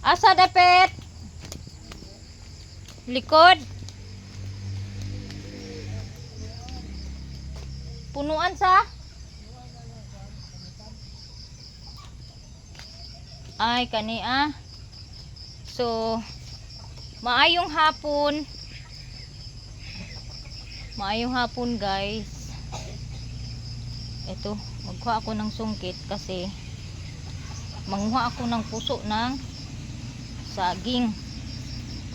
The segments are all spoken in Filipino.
Asa dapit? Likod. Punuan sa? Ay, kani ah. So, maayong hapon. Maayong hapon guys. Ito, magkuha ako ng sungkit kasi manguha ako ng puso ng saging.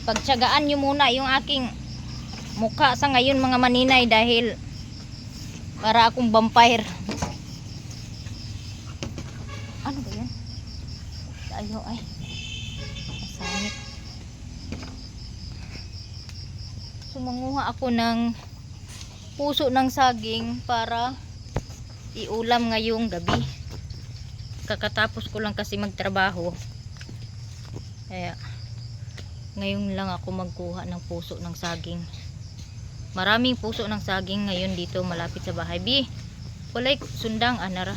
Pagtiyagaan nyo muna yung aking mukha sa ngayon mga maninay dahil para akong vampire. Ano ba yan? Ayaw ay. Masangit. So manguha ako ng puso ng saging para iulam ngayong gabi. Kakatapos ko lang kasi magtrabaho. Kaya ngayon lang ako magkuha ng puso ng saging. Maraming puso ng saging ngayon dito malapit sa bahay. Walay sundang anara.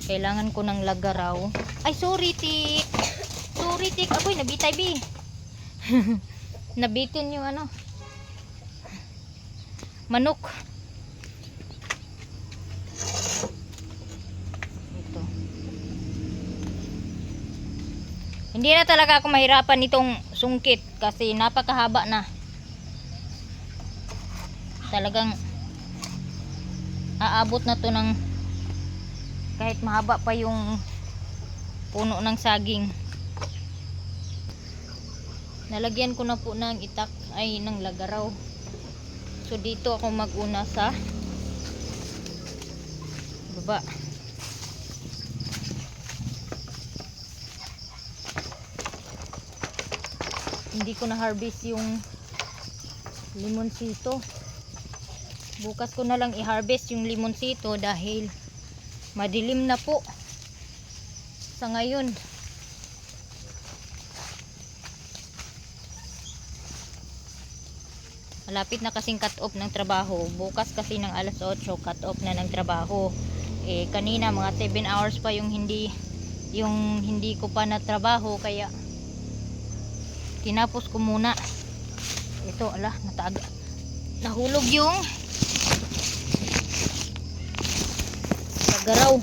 Kailangan ko ng lagaraw. Ay sorry tik. Sorry tik. Ako'y nabitay bi. Nabitin yung ano. Manok. Ito. Hindi na talaga ako mahirapan itong sungkit kasi napakahaba na. Talagang aabot na to ng kahit mahaba pa yung puno ng saging. Nalagyan ko na po ng itak ay ng lagaraw. So dito ako maguna sa baba. Hindi ko na harvest yung limonsito. Bukas ko na lang i-harvest yung limonsito dahil madilim na po sa ngayon. Malapit na kasing cut off ng trabaho. Bukas kasi ng alas 8 cut off na ng trabaho. Kanina mga 7 hours pa yung hindi ko pa na trabaho kaya tinapos ko muna. Ito ala nahulog yung lagaraw.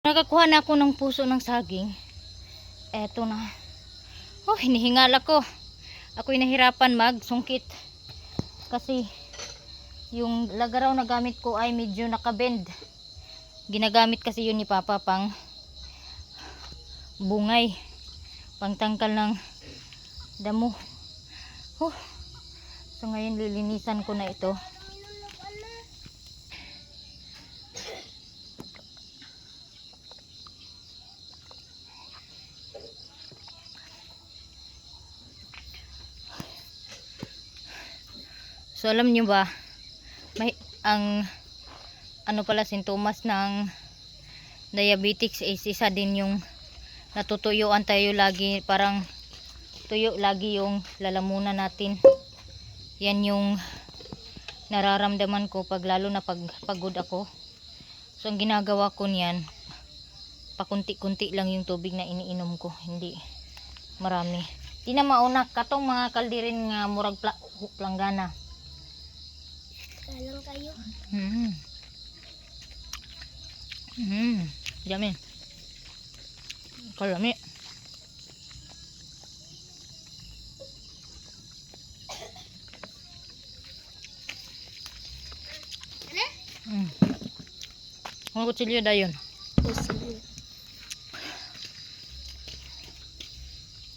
Nakakuha na ako ng puso ng saging. Eto na. Oh, hinihingal ako. Ako'y nahirapan magsungkit kasi yung lagaraw na gamit ko ay medyo nakabend. Ginagamit kasi yun ni Papa pang bungay, pangtangkal ng damo. So ngayon lilinisan ko na ito. So alam nyo ba, may ang ano pala sintomas ng diabetics is isa din yung natutuyuan tayo lagi, parang tuyo lagi yung lalamunan natin. Yan yung nararamdaman ko pag lalo na pag pagod ako. So ang ginagawa ko niyan, pakunti-kunti lang yung tubig na iniinom ko, hindi marami. Di na mauna katong mga kaldirin nga murag planggana. Kalang kayo. Yummy. Kalami. Ang kutsilyo dayon.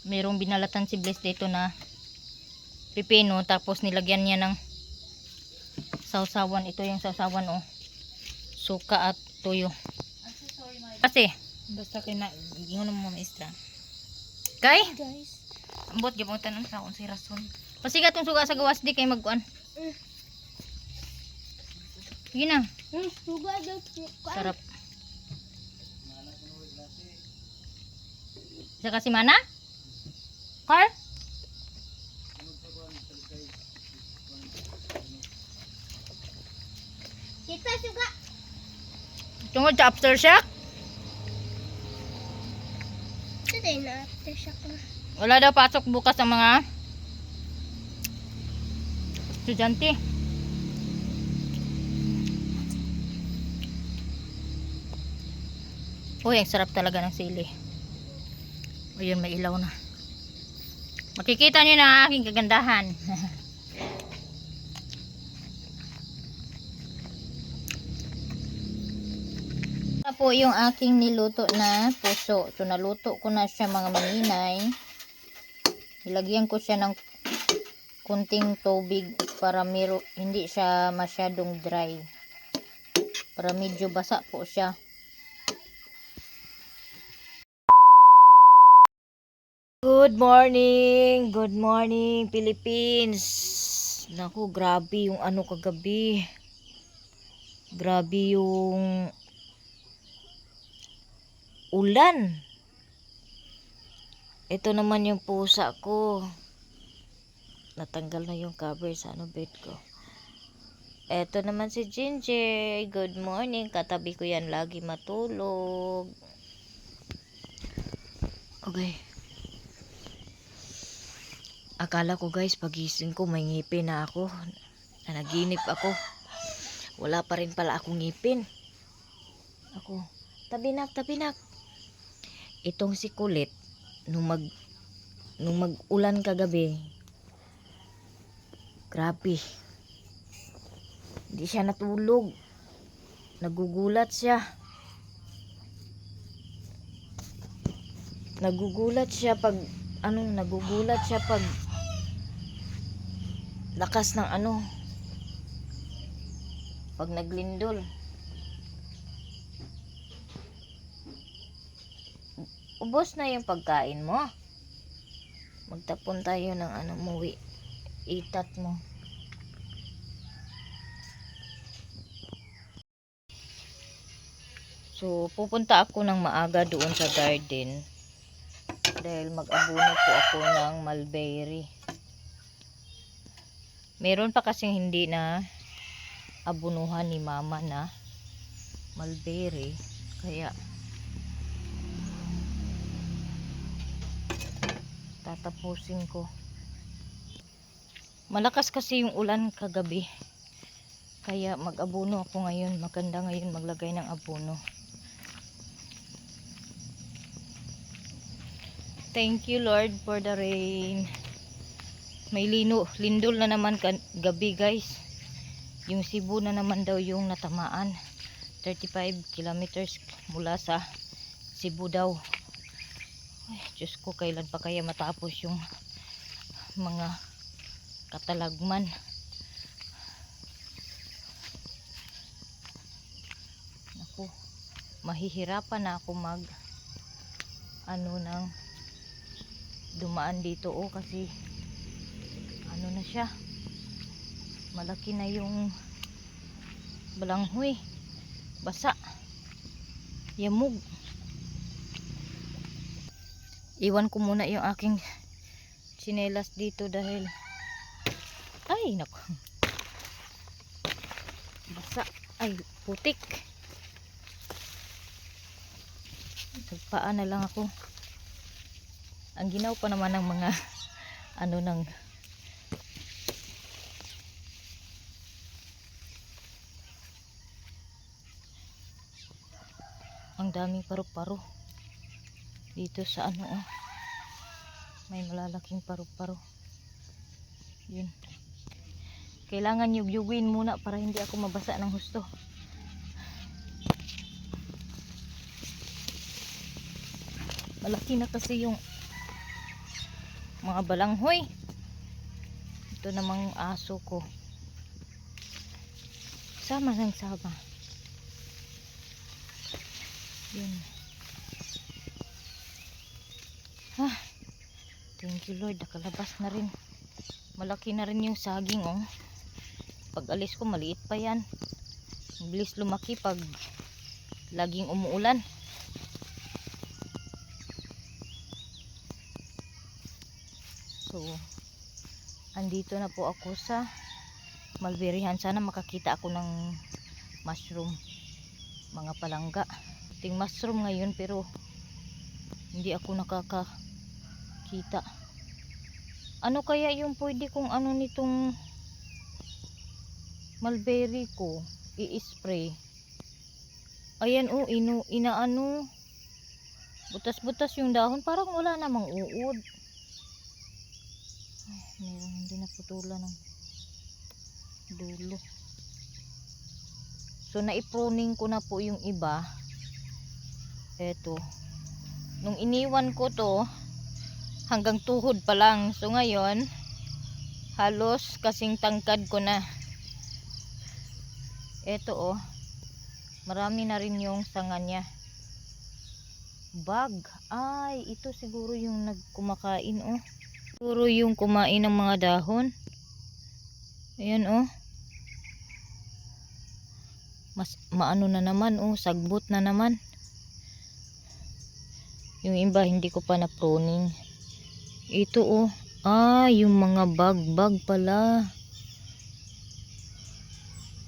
Merong binalatan si Bless dito na pipino tapos nilagyan niya ng sausawan. Ito yung sausawan oh. Suka at tuyo. Kasi Basta kay na ingon mo maestra. kay Guys. Ambot gyud tanan sa unsay rason. pasigat tong suga sa gawas di kay magkuan. Sige na. Suga daw. Sarap. Sa kasi mana? Car? Kita suga. Tungod sa aftershock? Today na aftershock na. Wala daw pasok bukas ang mga estudyante. Uy, ang sarap talaga ng sili. Ayun, may ilaw na. Makikita niyo na ang aking kagandahan. Ito po yung aking niluto na puso. So, naluto ko na siya mga maninay. Ilagyan ko siya ng kunting tubig para hindi siya masyadong dry. Para medyo basa po siya. Good morning Philippines. Naku, grabe yung ano kagabi. Grabe yung ulan. Ito naman yung pusa ko. Natanggal na yung cover sa bed ko. Ito naman si Ginger. Good morning. Katabi ko yan lagi matulog. Okay. Akala ko guys, pagising ko may ngipin na ako. Nanaginip ako. Wala pa rin pala akong ngipin. Ako, tabinak. Itong si Kulit, nung mag-ulan kagabi, grabe. Hindi siya natulog. Nagugulat siya. Nagugulat siya pag lakas ng pag naglindol. Ubos na yung pagkain mo. Magtapon tayo ng muwi. Itat mo. So, pupunta ako ng maaga doon sa garden. Dahil mag-abono po ako ng mulberry. Meron pa kasing hindi na abunuhan ni mama na mulberry. Kaya tatapusin ko. Malakas kasi yung ulan kagabi. Kaya mag-abono ako ngayon. Maganda ngayon maglagay ng abono. Thank you Lord for the rain. May lindol na naman gabi guys. Yung Cebu na naman daw yung natamaan. 35 kilometers mula sa Cebu daw. Ay, Diyos ko, kailan pa kaya matapos yung mga katalagman. Naku, mahihirapan na ako ng dumaan dito kasi na siya, malaki na yung balanghoy, basa, yamog. Iwan ko muna yung aking tsinelas dito dahil ay naku, basa, ay putik. Nagpaan na lang ako. Ang ginaw pa naman ng mga ng ang daming paru-paro dito sa may malalaking paru-paro. Yun, kailangan yugyugin muna para hindi ako mabasa ng husto. Malaki na kasi yung mga balanghoy. Ito namang aso ko, sama. Yun. Thank you Lord, nakalabas na rin. Malaki na rin yung saging Pag alis ko maliit pa yan. Bilis lumaki pag laging umuulan. So, andito na po ako sa mulberryhan. Sana makakita ako ng mushroom, mga palangga. Ting mushroom ngayon pero Hindi ako nakakakita. Ano kaya yung pwede kong ano nitong mulberry ko i-spray? Ayan oh, inaano. Butas-butas yung dahon, parang wala namang uod. Ay, meron hindi naputulan ng dulo. So naipruning ko na po yung iba. Eto. Nung iniwan ko to, hanggang tuhod pa lang. So ngayon, halos kasing tangkad ko na. Eto oh. Marami na rin yung sanga niya. Bag. Ay, ito siguro yung nagkumakain oh. Siguro yung kumain ng mga dahon. Ayan oh. Mas maano na naman oh, sagbot na naman. Yung iba hindi ko pa na pruning. Ito oh. Ah, yung mga bag pala.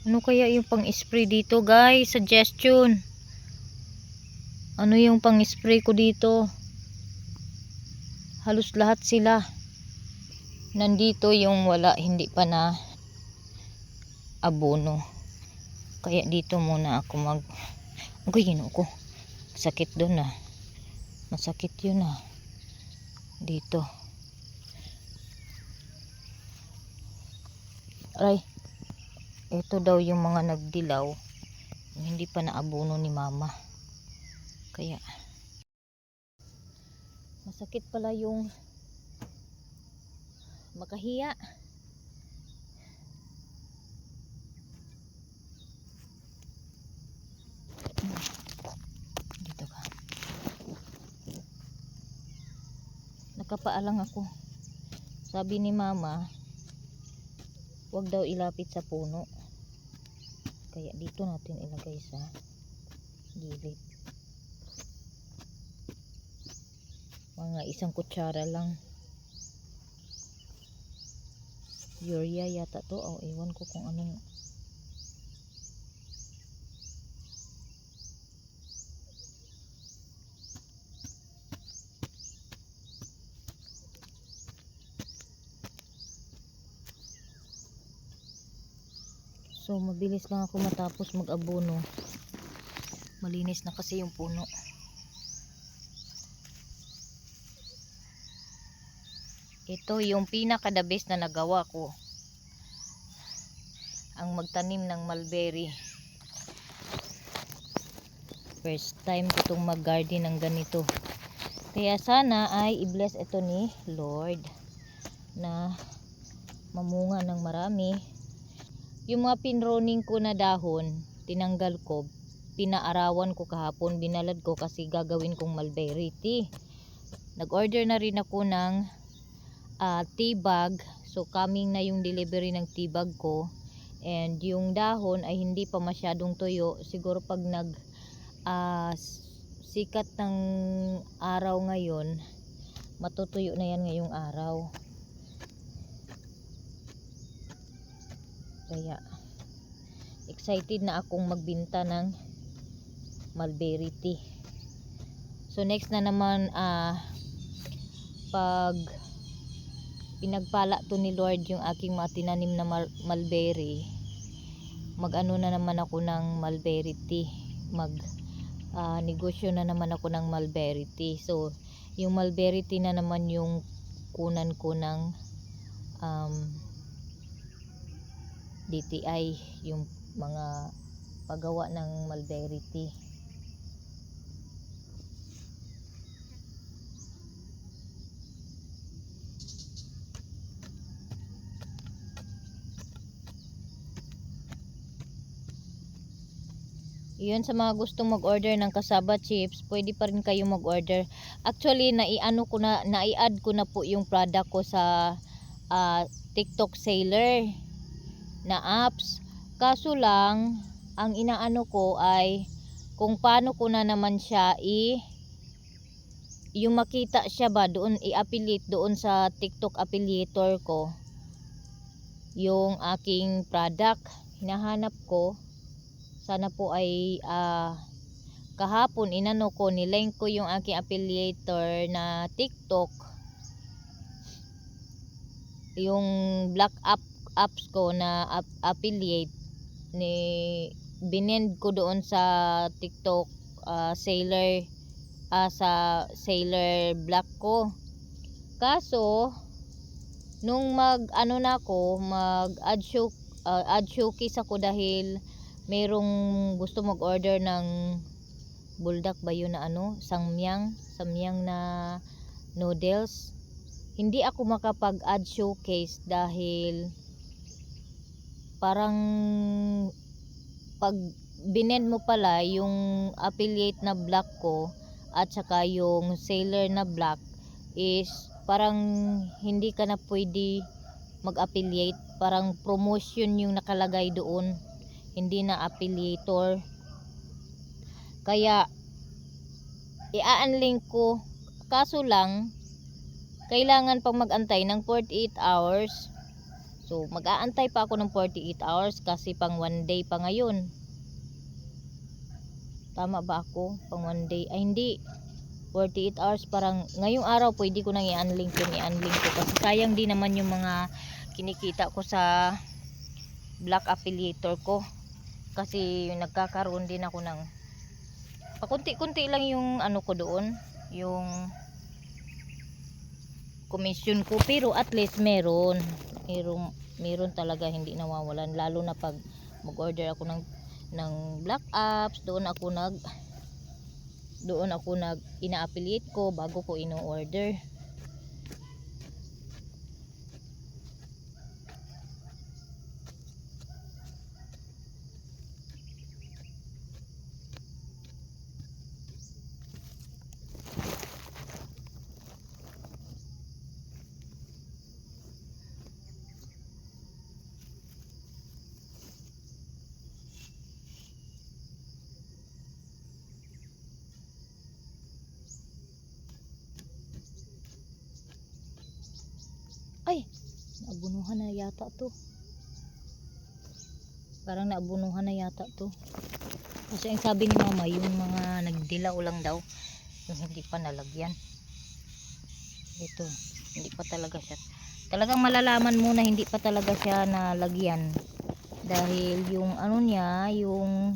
Ano kaya yung pang-spray dito, guys? Suggestion. Ano yung pang-spray ko dito? Halos lahat sila. Nandito yung wala, hindi pa na abono. Kaya dito muna ako Uy, ginoo ko. Sakit doon ah. Masakit yun ah. Dito. Aray. Ito daw yung mga nagdilaw. Yung hindi pa naabono ni mama. Kaya masakit pala yung makahiya. Dito ka. Nakapaalang ako. Sabi ni mama, wag daw ilapit sa puno. Kaya dito natin ilagay sa gilid. Mga isang kutsara lang. Urea yata to. O, iwan ko kung anong. So mabilis lang ako matapos mag-abono. Malinis na kasi yung puno. Ito yung pinaka-the best na nagawa ko. Ang magtanim ng mulberry. First time ko itong mag-garden ng ganito. Kaya sana ay i-bless ito ni Lord na mamunga ng marami. Yung mga pinroning ko na dahon, tinanggal ko, pinaarawan ko kahapon, binalad ko kasi gagawin kong mulberry tea. Nag-order na rin ako ng tea bag. So coming na yung delivery ng tea bag ko. And yung dahon ay hindi pa masyadong tuyo. Siguro pag sikat ng araw ngayon, matutuyo na yan ngayong araw. Kaya excited na akong magbenta ng mulberry tea. So next na naman pag pinagpala to ni Lord yung aking mga tinanim na mulberry, mag-ano na naman ako ng mulberry tea. Negosyo na naman ako ng mulberry tea. So yung mulberry tea na naman yung kunan ko ng DTI, yung mga paggawa ng mulberry tea. Yun, sa mga gustong mag-order ng cassava chips, pwede pa rin kayo mag-order. Actually, nai-add ko na po yung product ko sa TikTok seller na apps. Kaso lang, ang inaano ko ay kung paano ko na naman siya yung makita siya ba doon, i-affiliate doon sa TikTok affiliator ko yung aking product. Hinahanap ko. Sana po ay kahapon inano ko, nilink ko yung aking affiliator na TikTok, yung black apps ko na affiliate ni binend ko doon sa TikTok seller, sa seller black ko. Kaso nung mag ano na ako, mag add showcase ako dahil merong gusto mag order ng buldak ba yun na ano, samyang na noodles. Hindi ako makapag add showcase dahil parang pag binend mo pala yung affiliate na black ko at saka yung seller na black is parang hindi ka na pwede mag-affiliate, parang promotion yung nakalagay doon, hindi na affiliator. Kaya i-unlink ko, kaso lang kailangan pang mag-antay ng 48 hours. So mag-aantay pa ako ng 48 hours kasi pang 1 day pa ngayon. Tama ba ako? Pang 1 day, ay hindi, 48 hours, parang ngayong araw pwede ko nang i-unlink ko kasi sayang din naman yung mga kinikita ko sa black affiliator ko, kasi nagkakaroon din ako ng pakunti-kunti lang yung ano ko doon, yung commission ko, pero at least meron talaga, hindi nawawalan, lalo na pag mag-order ako ng black apps, doon ako nag ina-affiliate ko bago ko ino-order. Ay, naabunuhan na yata to. Parang naabunuhan na yata to. Kasi ang sabi ni mama, yung mga nagdilaw lang daw, yung hindi pa nalagyan. Ito, hindi pa talaga siya. Talagang malalaman mo na hindi pa talaga siya nalagyan. Dahil yung ano niya, yung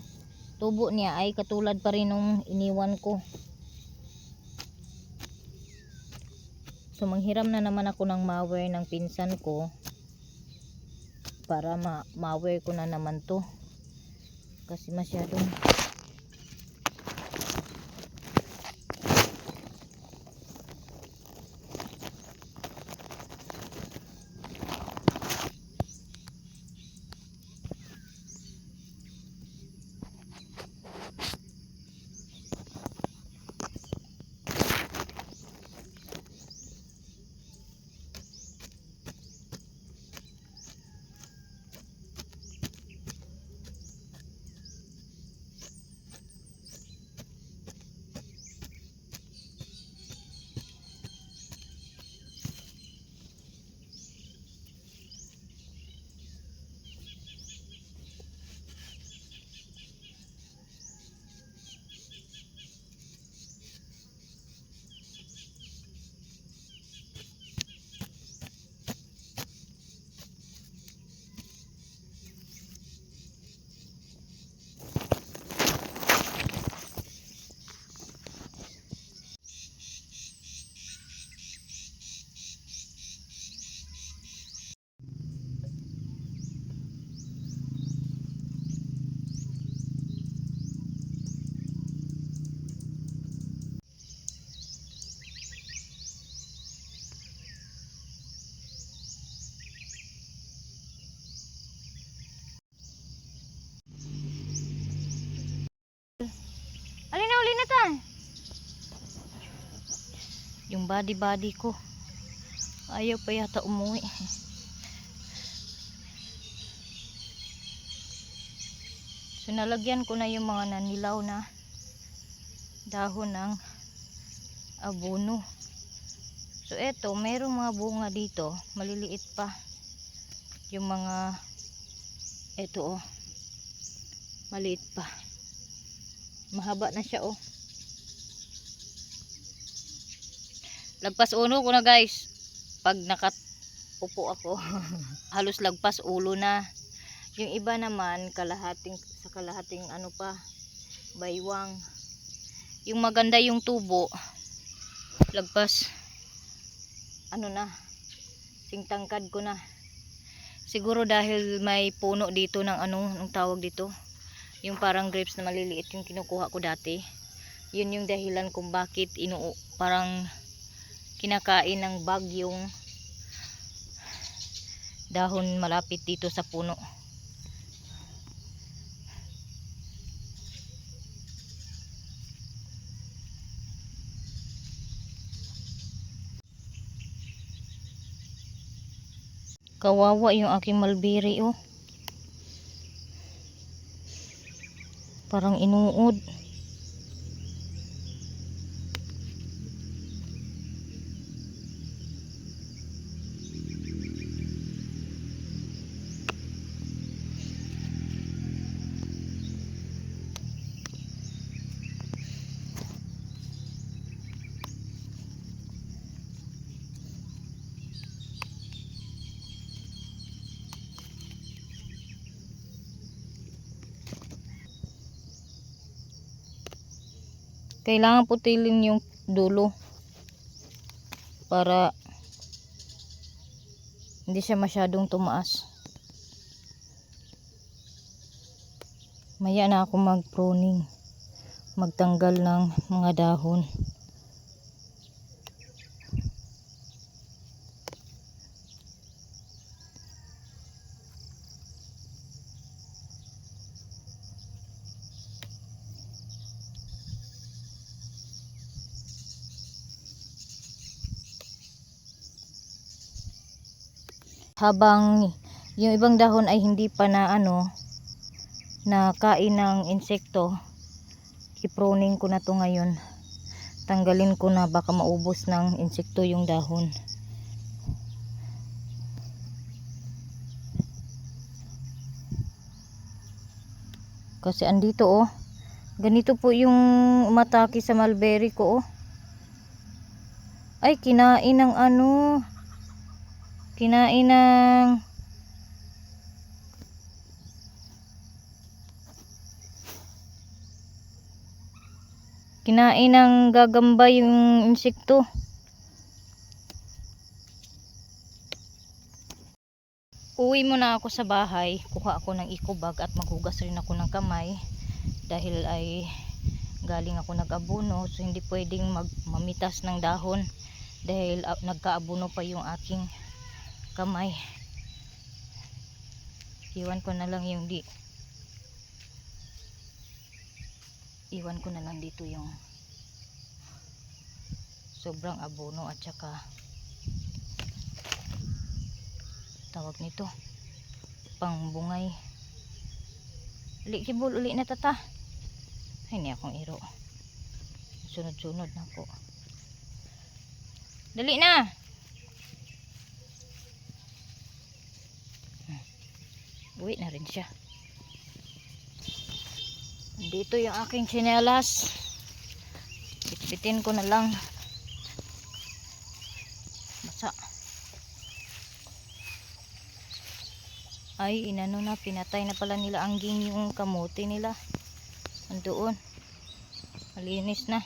tubo niya ay katulad pa rin nung iniwan ko. So manghiram na naman ako ng mower ng pinsan ko para mower ko na naman to, kasi masyadong alin na uli na ta. Yung body ko ayaw pa yata umuwi. So nalagyan ko na yung mga nanilaw na dahon ng abono. So eto, merong mga bunga dito, maliliit pa yung mga, eto oh, maliit pa, Mahaba na siya oh. Lagpas uno ko na guys. Pag nakaupo ako, halos lagpas ulo na. Yung iba naman sa kalahating ano pa, baywang. Yung maganda yung tubo, lagpas ano na, singtangkad ko na. Siguro dahil may puno dito ng ano, ang tawag dito, yung parang grapes na maliliit yung kinukuha ko dati. Yun yung dahilan kung bakit parang kinakain ng bag yung dahon malapit dito sa puno. Kawawa yung aking mulberry oh. Parang inuod. Kailangan putilin yung dulo para hindi siya masyadong tumaas. Maya na ako mag-pruning, magtanggal ng mga dahon. Habang yung ibang dahon ay hindi pa na ano, na kain ng insekto, i-pruning ko na to ngayon. Tanggalin ko na, baka maubos ng insekto yung dahon. Kasi andito oh, ganito po yung umatake sa mulberry ko oh. Ay, kinain ng ano, kinain ng gagamba yung insekto. Uwi muna ako sa bahay, kuha ako ng eco bag at maghugas rin ako ng kamay dahil ay galing ako nag-abono, so hindi pwedeng mamitas ng dahon dahil nagka-abono pa yung aking kamay. Iwan ko na lang dito yung sobrang abono at saka tawag nito, pangbungay. Kibol uli na tata. Ay, ni akong iro. Sunod-sunod na po. Dali na. Uwi na rin siya. Dito yung aking tsinelas. Bitbitin ko na lang. Basa. Ay, inano na, pinatay na pala nila angging yung kamote nila. Andoon. Malinis na.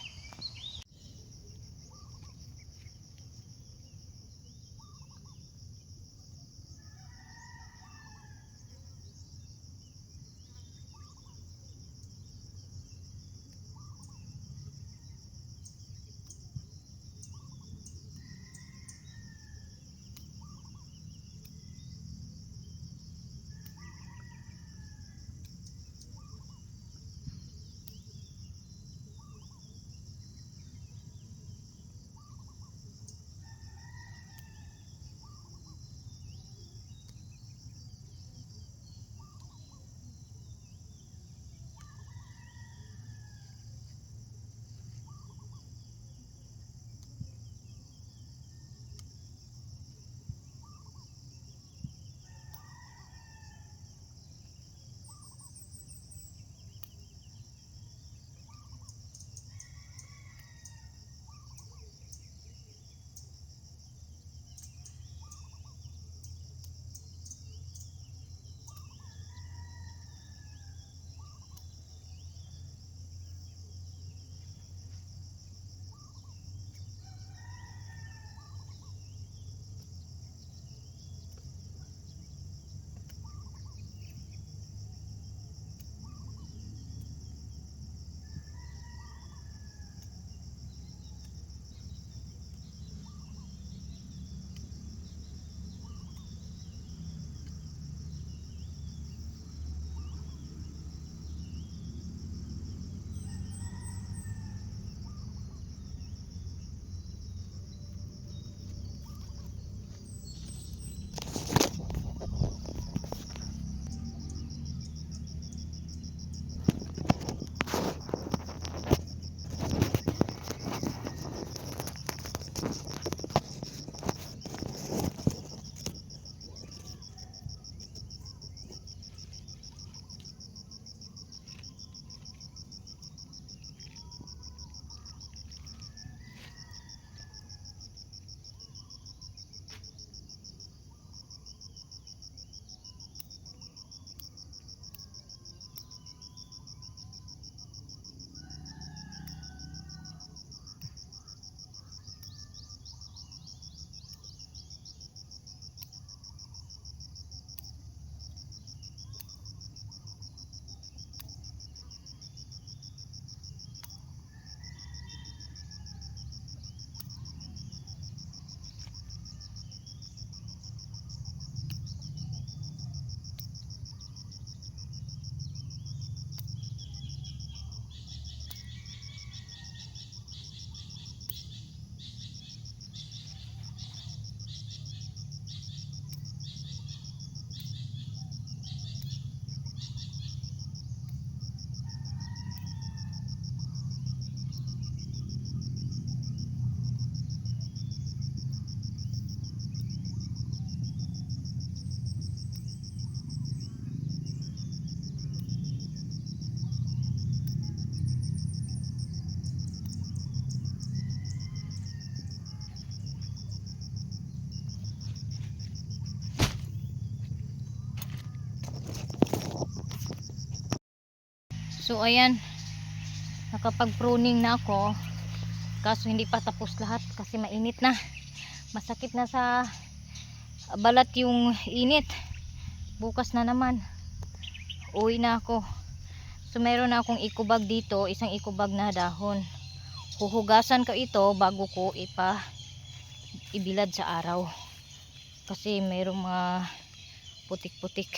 So ayan, nakapag-pruning na ako. Kaso hindi pa tapos lahat kasi mainit na. Masakit na sa balat yung init. Bukas na naman. Uwi na ako. So meron na akong eco bag dito, isang eco bag na dahon. Huhugasan ko ito bago ko ibilad sa araw. Kasi mayroong mga putik-putik,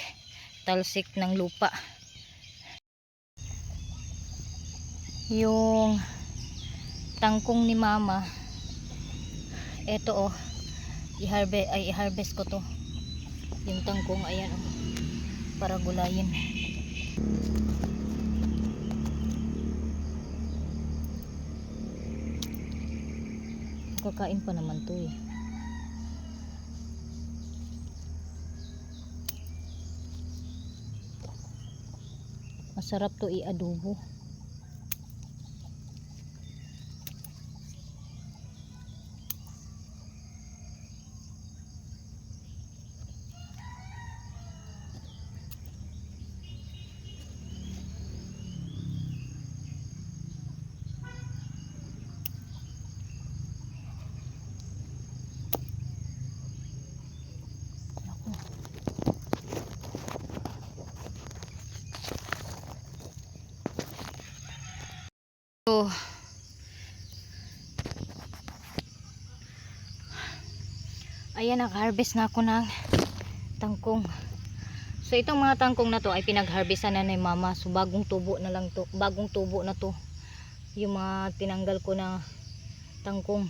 talsik ng lupa. Yung tangkong ni mama, eto oh, i-harvest ko to. Yung tangkong, ayan oh, para gulayin. Kakain pa naman to eh. Masarap to i-adobo. So, ayan, nag-harvest na ako ng tangkong. So itong mga tangkong na to ay pinag-harvestan na ni mama. So bagong tubo na lang to, bagong tubo na to yung mga tinanggal ko na tangkong.